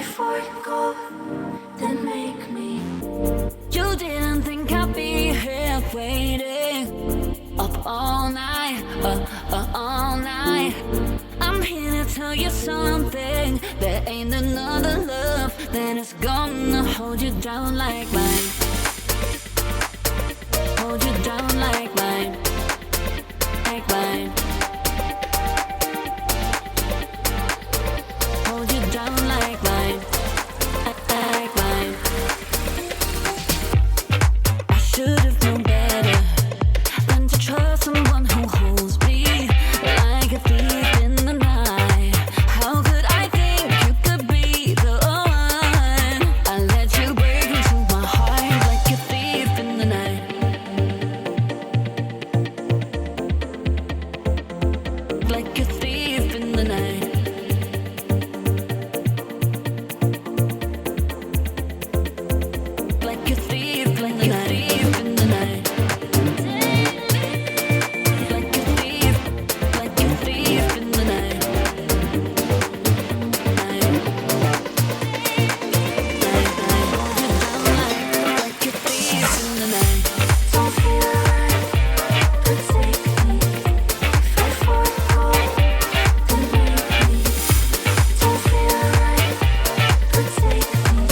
fight for gold, then make me. You didn't think I'd be here waiting up all night, all night. I'm here to tell you something. There ain't another love that is gonna hold you down like mine. Hold you down like mine, like mine. Hold you down like mine, like mine. I should have known better than to trust someone who holds me like a thief in the night. How could I think you could be the one? I let you break into my heart like a thief in the night. Like a thief in the night. Like a thief in the night. In the night. Like a thief in the night. Like a thief in the night. Don't feel right, but take me. Fight for gold, then make me. Don't feel right, but take me.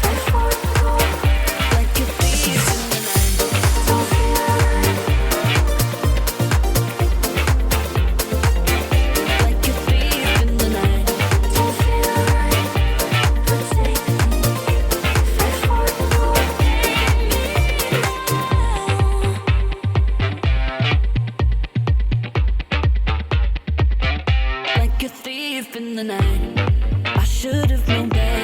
Fight for gold, Like a thief in the night. don't feel right. Like a thief in the night. Don't feel right, but take me. Fight for gold. Like a thief in the night. I should have known better